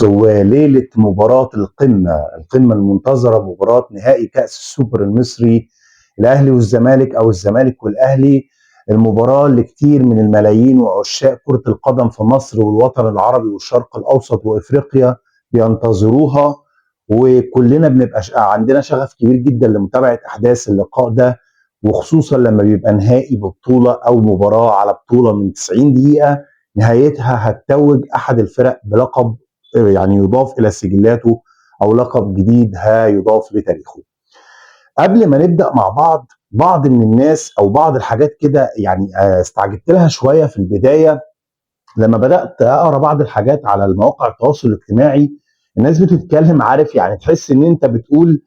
وليلة مباراة القمة المنتظرة، مباراة نهائي كأس السوبر المصري، الأهلي والزمالك أو الزمالك والأهلي. المباراة اللي كتير من الملايين وعشاق كرة القدم في مصر والوطن العربي والشرق الأوسط وإفريقيا بينتظروها، وكلنا بنبقى عندنا شغف كبير جدا لمتابعة أحداث اللقاء ده، وخصوصا لما بيبقى نهائي ببطولة أو مباراة على بطولة من 90 دقيقة نهايتها هتتوج أحد الفرق بلقب يعني يضاف الى سجلاته او لقب جديد يضاف لتاريخه. قبل ما نبدا مع بعض من الناس او بعض الحاجات كده، يعني استعجبت لها شويه في البدايه لما بدات اقرا بعض الحاجات على المواقع التواصل الاجتماعي. الناس بتتكلم، عارف يعني، تحس ان انت بتقول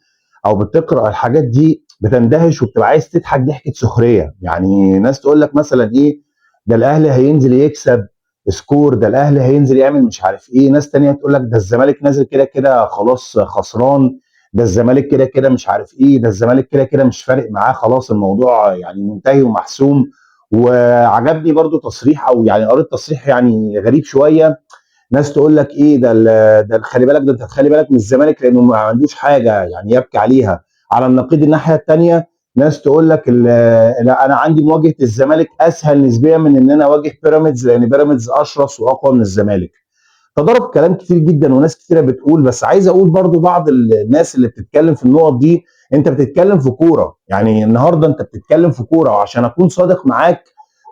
او بتقرا الحاجات دي بتندهش وبتبقى عايز تضحك ضحكه سخريه. يعني ناس تقول لك مثلا ايه، ده الاهلي هينزل يكسب سكور، ده الاهلي هينزل يعمل مش عارف ايه. ناس تانية تقول لك ده الزمالك نازل كده كده خلاص خسران، ده الزمالك كده كده مش عارف ايه، ده الزمالك كده كده مش فارق معاه خلاص الموضوع يعني منتهي ومحسوم. وعجبني برضو تصريح، او يعني قريت تصريح يعني غريب شويه. ناس تقول لك ايه، ده خلي بالك، ده انت تخلي بالك من الزمالك لانه ما عندوش حاجه يعني يبكي عليها. على النقيض الناحيه الثانيه ناس تقول لك لا، انا عندي مواجهه الزمالك اسهل نسبيا من ان انا اواجه بيراميدز، لان بيراميدز اشرس واقوى من الزمالك. تضارب كلام كتير جدا وناس كتيره بتقول، بس عايز اقول برضو بعض الناس اللي بتتكلم في النقط دي، انت بتتكلم في كوره، يعني النهارده انت بتتكلم في كوره، وعشان اكون صادق معاك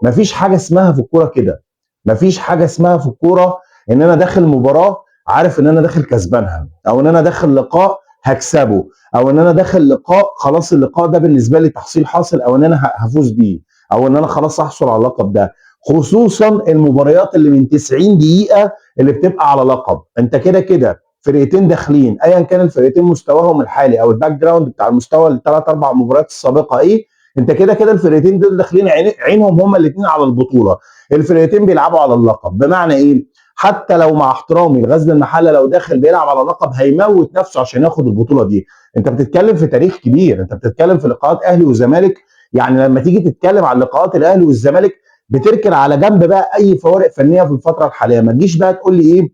مفيش حاجه اسمها في الكوره كده. مفيش حاجه اسمها في الكوره ان انا داخل مباراه عارف ان انا داخل كسبانها، او ان انا داخل لقاء هكسبه، او ان انا داخل لقاء خلاص اللقاء ده بالنسبه لي تحصيل حاصل، او ان انا هفوز بيه، او ان انا خلاص احصل على اللقب ده. خصوصا المباريات اللي من 90 دقيقه اللي بتبقى على لقب. انت كده كده فرقتين داخلين، ايا كان الفرقتين مستواهم الحالي او الباك جراوند بتاع المستوى الثلاث اربع مباريات السابقه ايه، انت كده كده الفرقتين دول داخلين عينهم هما الاثنين على البطوله. الفرقتين بيلعبوا على اللقب. بمعنى ايه؟ حتى لو مع احترامي لغزل المحله، لو داخل بيلعب على لقب هيموت نفسه عشان ياخد البطوله دي. انت بتتكلم في تاريخ كبير، انت بتتكلم في لقاءات اهلي وزمالك. يعني لما تيجي تتكلم عن لقاءات الاهلي والزمالك بتركن على جنب بقى اي فوارق فنيه في الفتره الحاليه. ما تجيش بقى تقول لي ايه،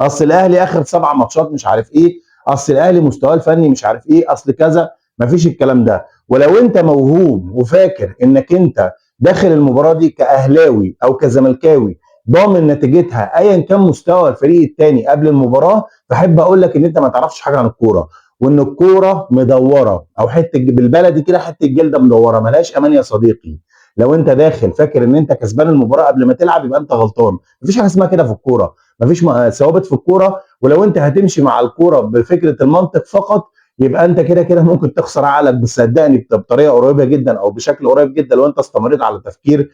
اصل الاهلي اخر 7 ماتشات مش عارف ايه، اصل الاهلي مستواه الفني مش عارف ايه، اصل كذا. مفيش الكلام ده. ولو انت موهوم وفاكر انك انت داخل المباراه دي كاهلاوي او كزملكاوي ضامن نتيجتها ايا كان مستوى الفريق الثاني قبل المباراه، فاحب اقول لك ان انت ما تعرفش حاجه عن الكوره، وان الكوره مدوره، او حته بالبلدي كده حته جلده مدوره ملهاش امان يا صديقي. لو انت داخل فاكر ان انت كسبان المباراه قبل ما تلعب يبقى انت غلطان. مفيش حاجه اسمها كده في الكوره. مفيش ثوابت في الكوره. ولو انت هتمشي مع الكوره بفكره المنطق فقط يبقى انت كده كده ممكن تخسر عقلك. بس صدقني بطريقه قريبه جدا او بشكل قريب جدا لو انت استمريت على التفكير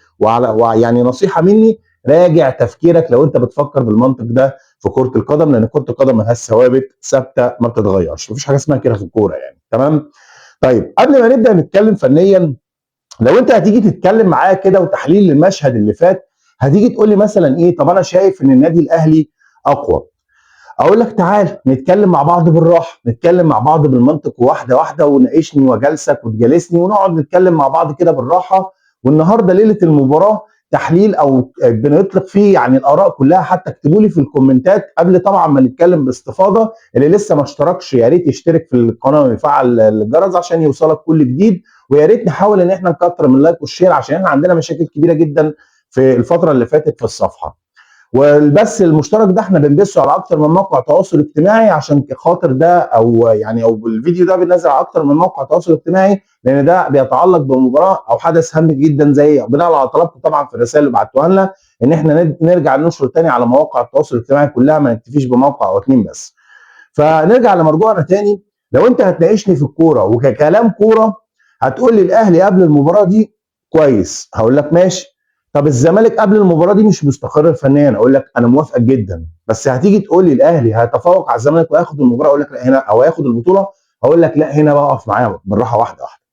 يعني نصيحه مني، راجع تفكيرك لو انت بتفكر بالمنطق ده في كره القدم، لان كره القدم ملهاش ثوابت ثابته ما بتتغيرش. مفيش حاجه اسمها كده في الكوره يعني. تمام. طيب قبل ما نبدا نتكلم فنيا، لو انت هتيجي تتكلم معايا كده وتحليل للمشهد اللي فات، هتيجي تقول لي مثلا ايه، طب انا شايف ان النادي الاهلي اقوى. اقول لك تعال نتكلم مع بعض بالراحه، نتكلم مع بعض بالمنطق واحده واحده، وناقشني وجلسك وتجالسني ونقعد نتكلم مع بعض كده بالراحه. والنهارده ليله المباراه تحليل او بنطلق فيه يعني الاراء كلها. حتى اكتبوا لي في الكومنتات قبل طبعا ما نتكلم باستفاضه. اللي لسه ما اشتركش يا ريت يشترك في القناه ويفعل الجرس عشان يوصلك كل جديد. ويا ريت نحاول ان احنا نكتر من اللايك والشير عشان احنا عندنا مشاكل كبيره جدا في الفتره اللي فاتت في الصفحه. والبث المشترك ده احنا بنبثه على اكتر من موقع تواصل اجتماعي عشان خاطر ده، او يعني او الفيديو ده بينزل على اكتر من موقع تواصل اجتماعي لان ده بيتعلق بمباراه او حدث هام جدا، زي بناء على طلبكم طبعا في الرسائل اللي بعتوها لنا ان احنا نرجع ننشر تاني على مواقع التواصل الاجتماعي كلها، ما نكتفيش بموقع او اتنين بس. فنرجع لمرجوعنا تاني. لو انت هتناقشني في الكوره وككلام كوره هتقول لي الاهلي قبل المباراه دي كويس، هقول لك ماشي. طب الزمالك قبل المباراه دي مش مستقر فنيا، اقول لك انا موافقك جدا. بس هتيجي تقول لي الاهلي هيتفوق على الزمالك وياخد المباراه، اقول لك لا هنا، او هياخد البطوله، هقول لك لا هنا بقى اقف معايا بالراحه واحده واحده.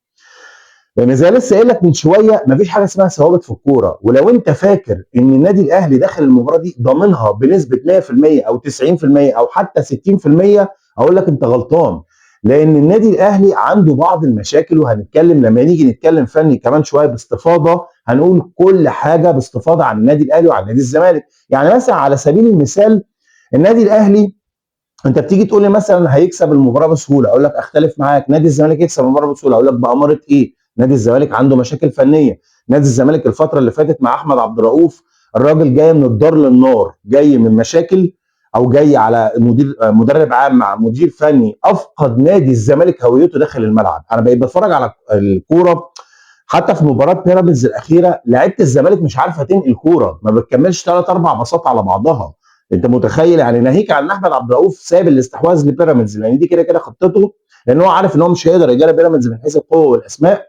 لان زي لسه قايل لك من شويه مفيش حاجه اسمها ثوابت في الكوره. ولو انت فاكر ان النادي الاهلي داخل المباراه دي ضامنها بنسبه 100% او 90% او حتى 60%، اقول لك انت غلطان. لان النادي الاهلي عنده بعض المشاكل، وهنتكلم لما نيجي نتكلم فني كمان شويه باستفاضه، هنقول كل حاجه باستفاضه عن النادي الاهلي وعن نادي الزمالك. يعني مثلا على سبيل المثال النادي الاهلي انت بتيجي تقول لي مثلا هيكسب المباراه بسهوله، اقول لك اختلف معاك. نادي الزمالك يكسب المباراه بسهوله، اقول لك باماره ايه؟ نادي الزمالك عنده مشاكل فنيه. نادي الزمالك الفتره اللي فاتت مع احمد عبد الرؤوف، الراجل جاي من الدار للنار، جاي من مشاكل، او جاي على مدرب عام مع مدير فني افقد نادي الزمالك هويته داخل الملعب. انا بقيت بتفرج على الكوره، حتى في مباراه بيراميدز الاخيره لعيبه الزمالك مش عارفه تنقل كوره، ما بتكملش 3 4 باصات على بعضها. انت متخيل؟ يعني ناهيك عن احمد عبد الرؤوف ساب الاستحواذ لبيراميدز، لان دي كده كده خطته، لان هو عارف ان هو مش هيقدر يجاري بيراميدز من حيث القوه والاسماء.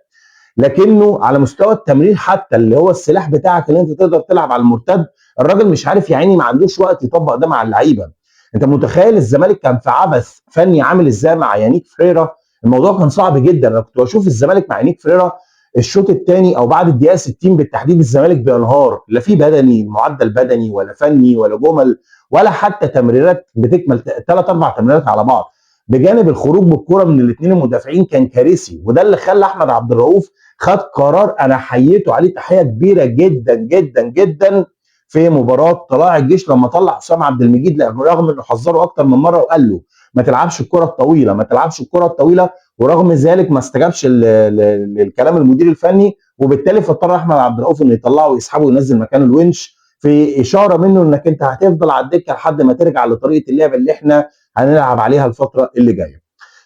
لكنه على مستوى التمرير، حتى اللي هو السلاح بتاعك اللي انت تقدر تلعب على المرتد، الراجل مش عارف يا عيني، ما عندوش وقت يطبق ده مع اللعيبه. انت متخيل الزمالك كان في عبث فني عامل ازاي مع يانيك فريرا؟ الموضوع كان صعب جدا. انا كنت بشوف الزمالك مع يانيك فريرا الشوط الثاني او بعد الدقيقه 60 بالتحديد، الزمالك بينهار، لا في بدني، معدل بدني ولا فني ولا جمل ولا حتى تمريرات بتكمل 3 4 تمريرات على بعض. بجانب الخروج بالكره من الاثنين المدافعين كان كارثي، وده اللي خلى احمد عبد الرؤوف خد قرار انا حييته عليه تحيه كبيره جدا جدا جدا في مباراه طلائع الجيش، لما طلع حسام عبد المجيد، رغم انه حذره اكتر من مره وقال له ما تلعبش الكره الطويله، ما تلعبش الكره الطويله، ورغم ذلك ما استجابش للكلام المدير الفني، وبالتالي فاضطر احمد عبد الرؤوف انه يطلعه ويسحبه وينزل مكانه الونش، في اشاره منه انك انت هتفضل على الدكه لحد ما ترجع لطريقه اللعب اللي احنا هنلعب عليها الفتره اللي جايه.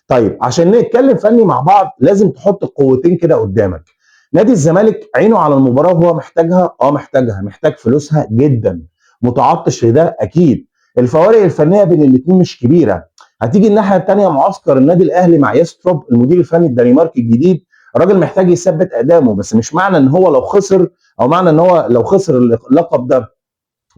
طيب عشان نتكلم فني مع بعض لازم تحط القوتين كده قدامك. نادي الزمالك عينه على المباراه وهو محتاجها، محتاجها، محتاج فلوسها جدا، متعطش لده اكيد. الفوارق الفنيه بين الاثنين مش كبيره. هتيجي الناحيه الثانيه، معسكر النادي الاهلي مع يستروب المدير الفني الدنماركي الجديد، الراجل محتاج يثبت ادامه، بس مش معنى ان هو لو خسر، او معنى ان هو لو خسر اللقب ده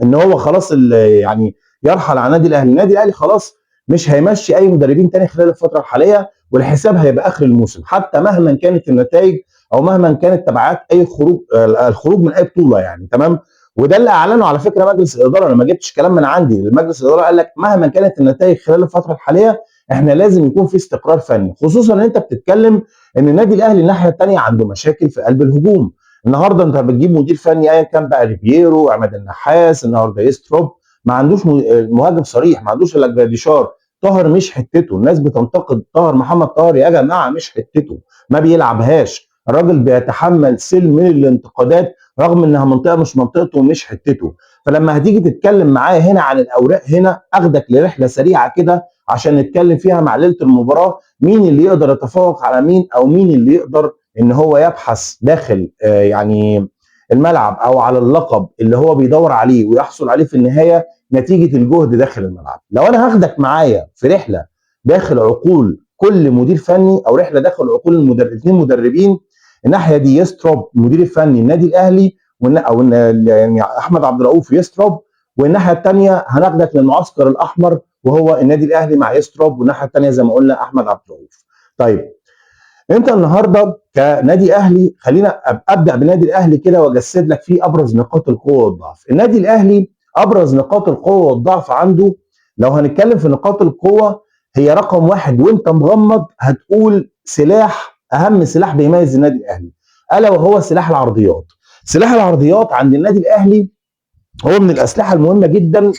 ان هو خلاص يعني يرحل عن النادي الاهلي. النادي الاهلي خلاص مش هيمشي اي مدربين تاني خلال الفتره الحاليه، والحساب هيبقى اخر الموسم، حتى مهما كانت النتائج او مهما كانت تبعات اي خروج، الخروج من اي بطوله يعني. تمام. وده اللي اعلنه على فكره مجلس الاداره، انا ما جبتش كلام من عندي، المجلس الاداره قال لك مهما كانت النتائج خلال الفتره الحاليه احنا لازم يكون في استقرار فني، خصوصا ان انت بتتكلم ان النادي الاهلي الناحيه الثانيه عنده مشاكل في قلب الهجوم. النهارده انت بتجيب مدير فني ايا كان بقى، ريبيرو، عماد النحاس، النهارده يستروب، ما عندوش مهاجم صريح، ما عندوش الا جراديشار. طاهر مش حتته، الناس بتنتقد طاهر، محمد طاهر يا جماعه مش حتته، ما بيلعبهاش، الراجل بيتحمل سيل من الانتقادات رغم انها منطقه مش منطقته ومش حتته. فلما هتيجي تتكلم معايا هنا عن الاوراق، هنا اخدك لرحله سريعه كده عشان نتكلم فيها مع ليله المباراه، مين اللي يقدر يتفوق على مين، او مين اللي يقدر ان هو يبحث داخل يعني الملعب او على اللقب اللي هو بيدور عليه ويحصل عليه في النهايه نتيجه الجهد داخل الملعب. لو انا هاخدك معايا في رحله داخل عقول كل مدير فني، او رحله داخل عقول الاثنين مدربين، الناحيه دي يستروب المدير الفني النادي الاهلي، او يعني احمد عبد الرؤوف يستروب، والناحيه الثانيه هناخدك للمعسكر الاحمر وهو النادي الاهلي مع يستروب، والناحيه الثانيه زي ما قلنا احمد عبد الرؤوف. طيب انت النهارده كنادي اهلي، خلينا ابدا بالنادي الاهلي كده واجسد لك فيه ابرز نقاط القوه والضعف. النادي الاهلي ابرز نقاط القوه والضعف عنده، لو هنتكلم في نقاط القوه، هي رقم واحد وانت مغمض هتقول سلاح، اهم سلاح بيميز النادي الاهلي، الا وهو سلاح العرضيات. سلاح العرضيات عند النادي الاهلي هو من الاسلحه المهمه جدا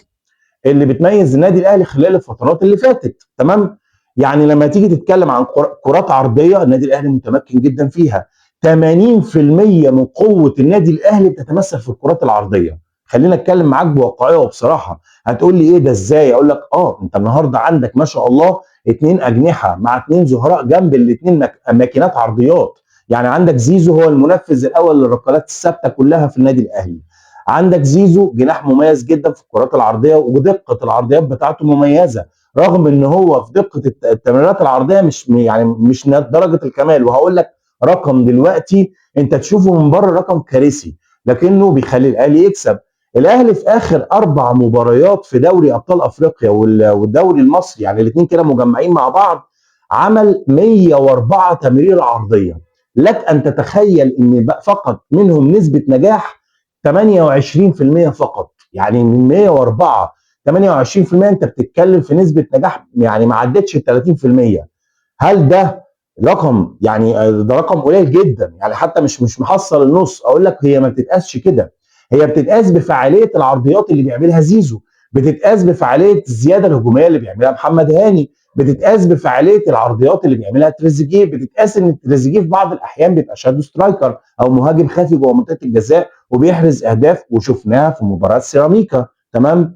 اللي بتميز النادي الاهلي خلال الفترات اللي فاتت. تمام. يعني لما تيجي تتكلم عن كرات عرضيه، النادي الاهلي متمكن جدا فيها. 80% من قوه النادي الاهلي بتتمثل في الكرات العرضيه. خلينا اتكلم معاك بواقعيه وبصراحه. هتقول لي ايه ده ازاي؟ اقول لك انت النهارده عندك ما شاء الله 2 اجنحه مع 2 زهراء جنب الاثنين ماكينات عرضيات. يعني عندك زيزو هو المنفذ الاول للركلات الثابته كلها في النادي الاهلي. عندك زيزو جناح مميز جدا في الكرات العرضيه، ودقه العرضيات بتاعته مميزه، رغم ان هو في دقه التمريرات العرضيه مش درجه الكمال. وهقول لك رقم دلوقتي انت تشوفه من بره رقم كارثي، لكنه بيخلي الاهلي يكسب. الاهلي في اخر 4 مباريات في دوري ابطال افريقيا والدوري المصري، يعني الاثنين كده مجمعين مع بعض، عمل 104 تمريره عرضيه. لك ان تتخيل ان فقط منهم نسبه نجاح 28% فقط. يعني من 104 28% انت بتتكلم في نسبه نجاح يعني ما عدتش ال 30%. هل ده رقم؟ يعني ده رقم قليل جدا، يعني حتى مش محصل النص. اقول لك هي ما بتتقاسش كده، هي بتتقاس بفعاليه العرضيات اللي بيعملها زيزو. بتتقاس بفعاليه الزياده الهجوميه اللي بيعملها محمد هاني، بتتقاس بفعاليه العرضيات اللي بيعملها تريزيجيه، بتتقاس ان تريزيجيه في بعض الاحيان بيبقى شادو سترايكر او مهاجم خافي جوه منطقه الجزاء وبيحرز اهداف، وشفناها في مباراه سيراميكا. تمام.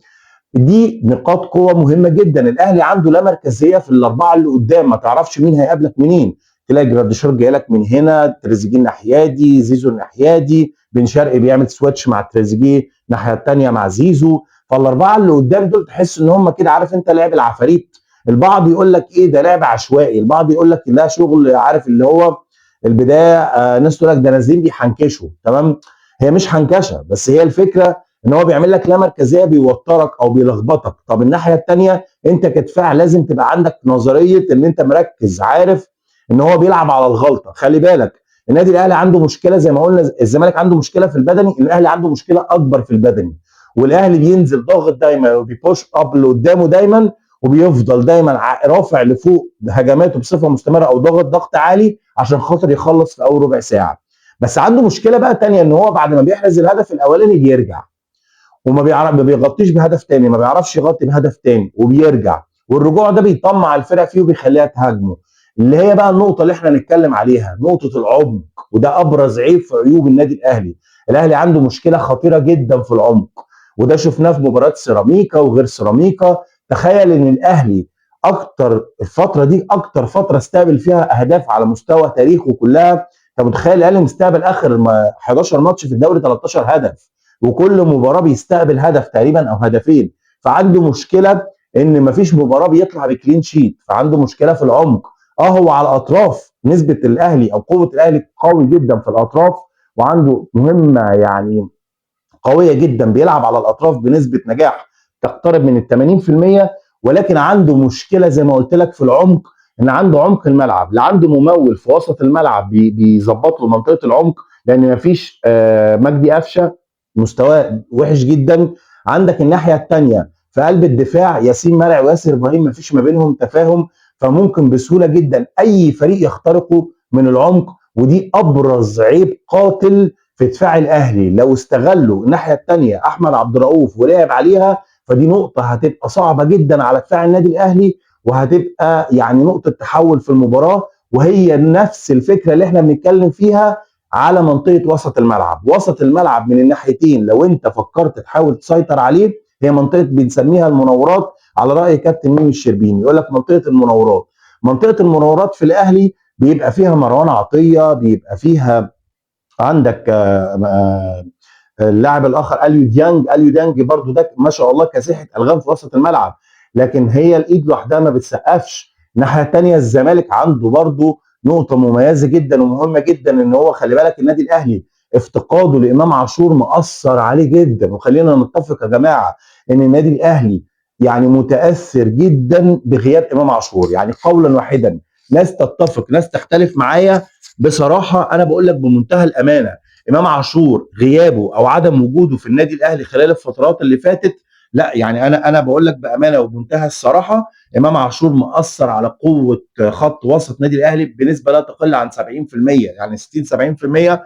دي نقاط قوه مهمه جدا. الاهلي عنده لا مركزيه في الاربعه اللي قدام، ما تعرفش مين هيقابلك منين. تلاقي جراديشار جاي لك من هنا، تريزيجيه الناحيه دي، زيزو الناحيه دي، بن شرقي بيعمل سويتش مع تريزيجيه الناحيه الثانيه مع زيزو. فالاربعه اللي قدام دول تحس ان هم كده، عارف انت لعب العفاريت. البعض يقول لك ايه ده لعب عشوائي، البعض يقول لك لا شغل، عارف اللي هو البدايه. ناس تقول لك ده نازلين بيحنكشوا. تمام. هي مش حنكشه، بس هي الفكره ان هو بيعمل لك لا مركزيه، بيوترك او بيلخبطك. طب الناحيه الثانيه انت كدفاع لازم تبقى عندك نظريه ان انت مركز، عارف ان هو بيلعب على الغلطه. خلي بالك النادي الاهلي عنده مشكله زي ما قلنا، الزمالك عنده مشكله في البدني، الاهلي عنده مشكله اكبر في البدني. والاهلي بينزل ضاغط دايما وبيبوش اب لقدامه دايما، وبيفضل دايما رافع لفوق هجماته بصفه مستمره او ضاغط ضغط عالي عشان خاطر يخلص في اول ربع ساعه. بس عنده مشكله بقى تانية، ان هو بعد ما بيحرز الهدف الاولاني بيرجع وما بيعرف، ما بيغطيش بهدف تاني، ما بيعرفش يغطي بهدف تاني وبيرجع. والرجوع ده بيطمع الفرق فيه وبيخليها تهاجمه، اللي هي بقى النقطه اللي احنا نتكلم عليها، نقطه العمق. وده ابرز عيب في عيوب النادي الاهلي. الاهلي عنده مشكله خطيره جدا في العمق، وده شفناه في مباراه سيراميكا وغير سيراميكا. تخيل ان الاهلي اكتر الفتره دي، اكتر فتره استقبل فيها اهداف على مستوى تاريخه كلها. انت متخيل الاهلي مستقبل اخر 11 ماتش في الدوري 13 هدف، وكل مباراه بيستقبل هدف تقريبا او هدفين. فعنده مشكله ان مفيش مباراه بيطلع بكلين شيت، فعنده مشكله في العمق. هو على الاطراف نسبه الاهلي او قوه الاهلي قوي جدا في الاطراف، وعنده مهمه يعني قويه جدا، بيلعب على الاطراف بنسبه نجاح تقترب من ال 80%. ولكن عنده مشكله زي ما قلت لك في العمق، ان عنده عمق الملعب، لا عنده ممول في وسط الملعب بيظبط له منطقه العمق، لان مفيش مجدي قفشه مستواه وحش جدا. عندك الناحيه الثانيه في قلب الدفاع ياسين مرعي وياسر ابراهيم مفيش ما بينهم تفاهم، فممكن بسهوله جدا اي فريق يخترقه من العمق. ودي ابرز عيب قاتل في دفاع الاهلي. لو استغلوا الناحيه الثانيه احمد عبد الرؤوف ولعب عليها، فدي نقطه هتبقى صعبه جدا على دفاع النادي الاهلي، وهتبقى يعني نقطه تحول في المباراه. وهي نفس الفكره اللي احنا بنتكلم فيها على منطقه وسط الملعب. وسط الملعب من الناحيتين لو انت فكرت تحاول تسيطر عليه، هي منطقه بنسميها المناورات، على راي كابتن ميمي الشربيني يقول لك منطقه المناورات. منطقه المناورات في الاهلي بيبقى فيها مروان عطيه، بيبقى فيها عندك اللاعب الاخر اليو ديانج برضو، ده ما شاء الله كاسحه الغام في وسط الملعب. لكن هي الايد لوحدها ما بتسقفش. الناحيه الثانيه الزمالك عنده برضو نقطه مميزه جدا ومهمه جدا، ان هو خلي بالك النادي الاهلي افتقاده لامام عاشور مأثر عليه جدا. وخلينا نتفق يا جماعه ان النادي الاهلي يعني متاثر جدا بغياب امام عاشور، يعني قولا واحدا. ناس تتفق ناس تختلف معايا، بصراحه انا بقول لك بمنتهى الامانه، امام عاشور غيابه او عدم وجوده في النادي الاهلي خلال الفترات اللي فاتت، لا يعني انا بقول لك بامانه وبمنتهى الصراحه، امام عاشور مأثر على قوه خط وسط نادي الاهلي بنسبه لا تقل عن 70%، يعني 60 70%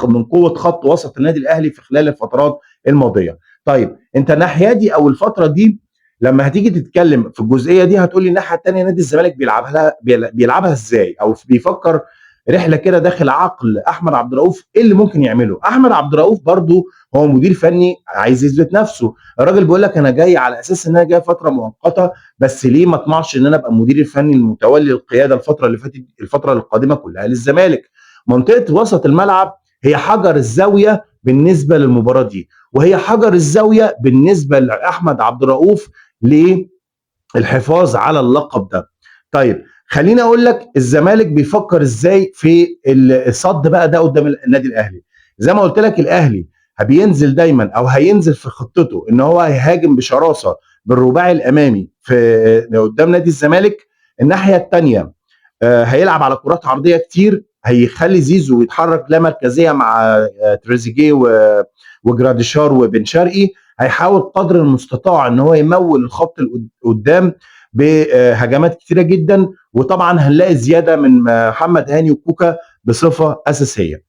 من قوه خط وسط النادي الاهلي في خلال الفترات الماضيه. طيب انت الناحيه دي او الفتره دي لما هتيجي تتكلم في الجزئيه دي، هتقول لي الناحيه الثانيه نادي الزمالك بيلعبها ازاي، او بيفكر رحله كده داخل عقل احمد عبد الرؤوف ايه اللي ممكن يعمله. احمد عبد الرؤوف برضو هو مدير فني عايز يثبت نفسه. الراجل بيقول لك انا جاي على اساس ان انا جاي فتره مؤقته، بس ليه ما اطمعش ان انا ابقى مدير الفني المتولي القياده الفتره اللي فاتت، الفتره القادمه كلها للزمالك. منطقه وسط الملعب هي حجر الزاويه بالنسبه للمباراه دي، وهي حجر الزاويه بالنسبه لاحمد عبد الرؤوف للحفاظ على اللقب ده. طيب خليني اقول لك الزمالك بيفكر ازاي في الصد بقى ده قدام النادي الاهلي. زي ما قلت لك الاهلي بينزل دايما او هينزل في خطته ان هو هيهاجم بشراسه بالرباعي الامامي في قدام نادي الزمالك. الناحيه الثانيه هيلعب على كرات عرضيه كتير، هيخلي زيزو يتحرك لا مركزيه مع تريزيجيه وجراديشار وبن شرقي. هيحاول قدر المستطاع ان هو يمول الخط قدام بهجمات كتيره جدا، وطبعا هنلاقي زياده من محمد هاني وكوكا بصفه اساسيه.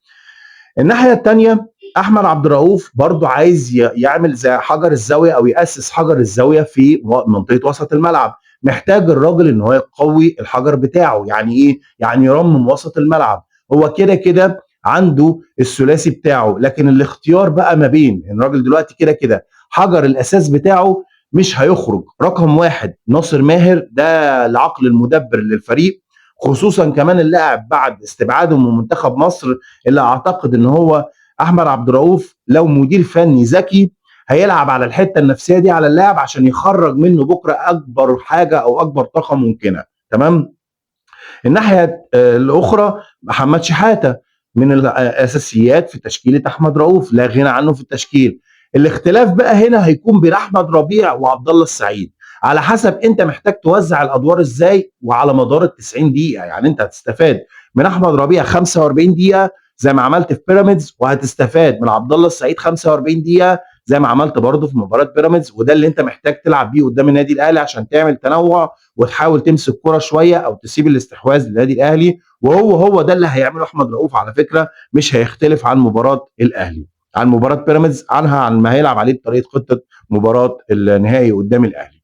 الناحيه الثانيه احمد عبد الرؤوف برضو عايز يعمل زي حجر الزاويه او ياسس حجر الزاويه في منطقه وسط الملعب. محتاج الراجل ان هو يقوي الحجر بتاعه. يعني ايه؟ يعني يرمم وسط الملعب. هو كده كده عنده الثلاثي بتاعه، لكن الاختيار بقى ما بين ان الراجل دلوقتي كده كده حجر الاساس بتاعه مش هيخرج. رقم واحد ناصر ماهر، ده العقل المدبر للفريق، خصوصا كمان اللاعب بعد استبعاده من منتخب مصر، اللي اعتقد ان هو احمد عبد الرؤوف لو مدير فني ذكي هيلعب على الحته النفسيه دي على اللاعب عشان يخرج منه بكره اكبر حاجه او اكبر طاقه ممكنه. تمام. الناحيه الاخرى محمد شحاته من الاساسيات في تشكيله احمد رؤوف، لا غنى عنه في التشكيل. الاختلاف بقى هنا هيكون بين احمد ربيع وعبد الله السعيد، على حسب انت محتاج توزع الادوار ازاي وعلى مدار ال 90 دقيقه. يعني انت هتستفاد من احمد ربيع 45 دقيقه زي ما عملت في بيراميدز، وهتستفاد من عبد الله السعيد 45 دقيقه زي ما عملت برضه في مباراه بيراميدز. وده اللي انت محتاج تلعب بيه قدام النادي الاهلي عشان تعمل تنوع وتحاول تمسك كرة شويه او تسيب الاستحواذ للنادي الاهلي. وهو ده اللي هيعمله احمد رؤوف على فكره، مش هيختلف عن مباراه الاهلي، عن مباراه بيراميدز، عن ما هيلعب عليه بطريقه خطه مباراه النهائي قدام الاهلي.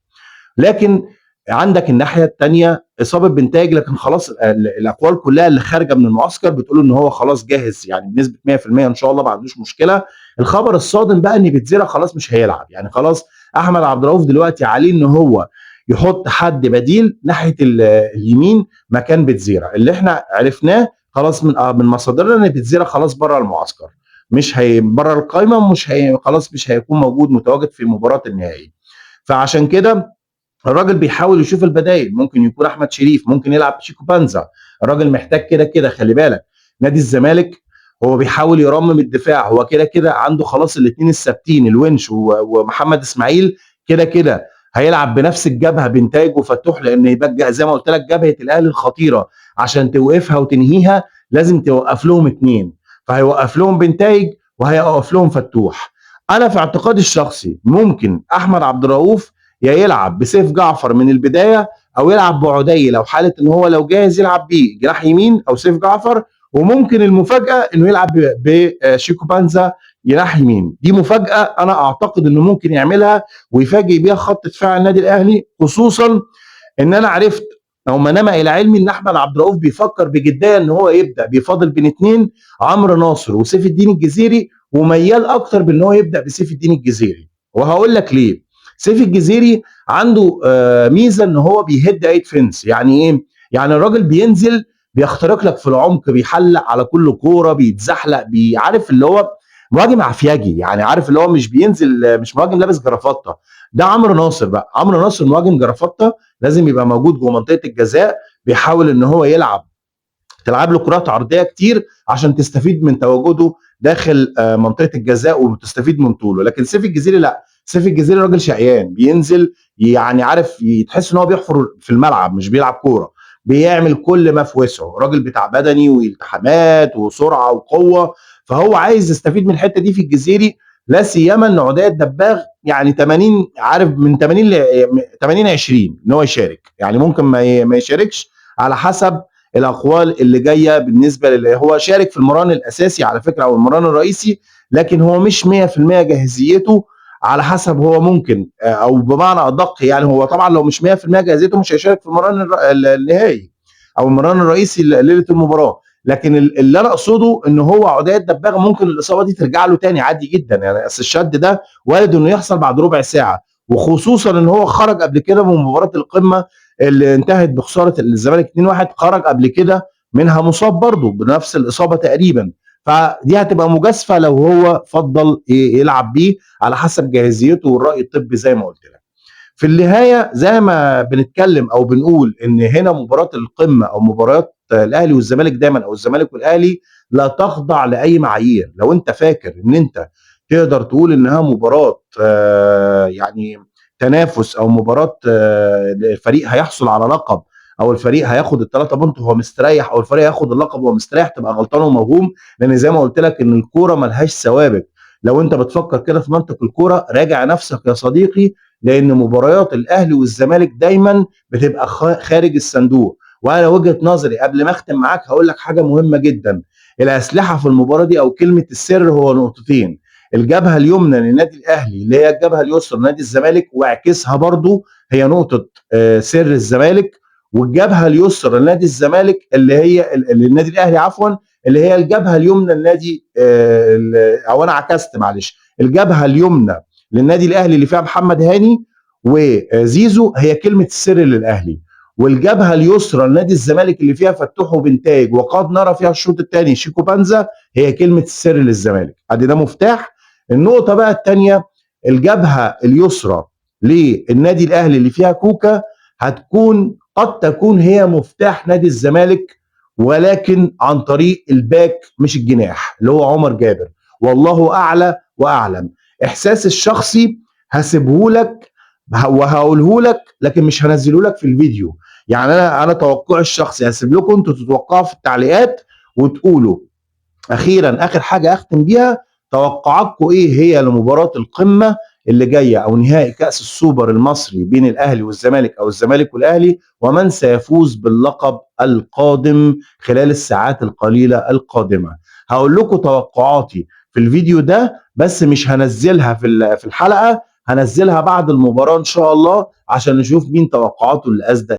لكن عندك الناحيه الثانيه اصابه بنتاج، لكن خلاص الاقوال كلها اللي خارجه من المعسكر بتقول ان هو خلاص جاهز يعني بنسبه 100% ان شاء الله، ما عندوش مشكله. الخبر الصادم بقى ان بتزيرا خلاص مش هيلعب. يعني خلاص احمد عبد الرؤوف دلوقتي عليه ان هو يحط حد بديل ناحيه اليمين مكان بتزيرا. اللي احنا عرفناه خلاص من مصادرنا ان بتزيرا خلاص بره المعسكر، مش هي بره القائمه، مش هي خلاص مش هيكون موجود متواجد في مباراه النهائي. فعشان كده الراجل بيحاول يشوف البدائل. ممكن يكون احمد شريف، ممكن يلعب شيكو بانزا. الراجل محتاج كده كده. خلي بالك نادي الزمالك هو بيحاول يرمم الدفاع، هو كده كده عنده خلاص الاثنين الثابتين الونش ومحمد اسماعيل كده كده هيلعب بنفس الجبهه بنتاج وفتوح، لان يبقى زي ما قلت لك جبهه الاهلي الخطيره عشان توقفها وتنهيها لازم توقف لهم اثنين، فهيوقف لهم بنتاج وهيوقف لهم فتوح. انا في اعتقادي الشخصي ممكن احمد عبد الرؤوف يا يلعب بسيف جعفر من البدايه او يلعب بعدي لو حاله ان هو لو جاهز يلعب بيه جناح يمين او سيف جعفر. وممكن المفاجاه انه يلعب بشيكو بانزا جناح يمين. دي مفاجاه انا اعتقد انه ممكن يعملها ويفاجئ بيها خط دفاع النادي الاهلي، خصوصا ان انا عرفت او ما نما الى علمي ان احمد عبد الرؤوف بيفكر بجديه ان هو يبدا بيفاضل بين اثنين، عمرو ناصر وسيف الدين الجزيري، وميال اكتر بان هو يبدا بسيف الدين الجزيري. وهقول لك ليه. سيف الجزيري عنده ميزه ان هو بيهد ايت فينس. يعني ايه؟ يعني الراجل بينزل بيخترق لك في العمق، بيحلق على كل كوره، بيتزحلق، بيعرف اللي هو مهاجم عفياجي. يعني عارف اللي هو مش بينزل، مش مهاجم لابس جرافطه. ده عمرو ناصر بقى. عمرو ناصر مهاجم جرافطه، لازم يبقى موجود جوه منطقه الجزاء، بيحاول ان هو تلعب له كرات عرضيه كتير عشان تستفيد من تواجده داخل منطقه الجزاء وتستفيد من طوله. لكن سيف الجزيري لا، سيف الجزيري راجل شقيان، بينزل يعني عارف تحس ان هو بيحفر في الملعب مش بيلعب كوره، بيعمل كل ما في وسعه. راجل بتاع بدني والتحامات وسرعه وقوه، فهو عايز يستفيد من الحته دي في الجزيري. لا سيما ان عداء الدباغ يعني 80 عارف من 80 ل 80 20 ان هو يشارك. يعني ممكن ما يشاركش على حسب الاقوال اللي جايه. بالنسبه اللي هو شارك في المران الاساسي على فكره او المران الرئيسي، لكن هو مش 100% جاهزيته. على حسب هو ممكن او بمعنى ادق، يعني هو طبعا لو مش 100% جاهزيته مش هيشارك في المران النهائي او المران الرئيسي ليله المباراه. لكن اللي انا اقصده ان هو عداء الدباغ ممكن الاصابه دي ترجع له تاني عادي جدا. يعني اصل الشد ده وارد انه يحصل بعد ربع ساعه، وخصوصا ان هو خرج قبل كده من مباراه القمه اللي انتهت بخساره الزمالك 2-1، خرج قبل كده منها مصاب برضه بنفس الاصابه تقريبا. فدي هتبقى مجازفه لو هو فضل يلعب بيه على حسب جاهزيته والراي الطبي زي ما قلت لك. في النهايه زي ما بنتكلم او بنقول ان هنا مباراه القمه او مباريات الاهلي والزمالك دايما او الزمالك والاهلي لا تخضع لاي معايير. لو انت فاكر ان انت تقدر تقول انها مباراه يعني تنافس او مباراه الفريق هيحصل على لقب او الفريق هياخد الثلاثه بونت وهو مستريح او الفريق هياخد اللقب وهو مستريح، تبقى غلطان وموهوم. لان زي ما قلت لك ان الكوره ملهاش ثوابت. لو انت بتفكر كده في منطق الكوره راجع نفسك يا صديقي، لان مباريات الاهلي والزمالك دايما بتبقى خارج الصندوق. وانا وجهه نظري قبل ما اختم معاك هقول لك حاجه مهمه جدا. الاسلحه في المباراه دي او كلمه السر هو نقطتين: الجبهه اليمنى للنادي الاهلي اللي هي الجبهه اليسرى لنادي الزمالك، واعكسها برضو هي نقطه سر الزمالك، والجبهه اليسرى لنادي الزمالك اللي هي للنادي الاهلي عفوا، اللي هي الجبهه اليمنى لنادي او انا عكست معلش، الجبهه اليمنى للنادي الاهلي اللي فيها محمد هاني وزيزو هي كلمه السر للاهلي، والجبهه اليسرى لنادي الزمالك اللي فيها فتوح وبنتاج وقد نرى فيها الشوط الثاني شيكو بانزا هي كلمه السر للزمالك. ادي ده مفتاح. النقطه بقى الثانيه: الجبهه اليسرى للنادي الاهلي اللي فيها كوكا هتكون قد تكون هي مفتاح نادي الزمالك، ولكن عن طريق الباك مش الجناح اللي هو عمر جابر، والله اعلى واعلم. احساسي الشخصي هسيبه لك وهقوله لك، لكن مش هنزله لك في الفيديو. يعني انا توقعي الشخصي هسيب لكم انتوا تتوقعوا في التعليقات وتقولوا. اخيرا اخر حاجه اختم بيها: توقعاتكم ايه هي لمباراه القمه اللي جايه او نهائي كاس السوبر المصري بين الاهلي والزمالك او الزمالك والاهلي، ومن سيفوز باللقب القادم خلال الساعات القليله القادمه؟ هقول لكم توقعاتي في الفيديو ده، بس مش هنزلها في الحلقه، هنزلها بعد المباراه ان شاء الله عشان نشوف مين توقعاته اللي أصدق.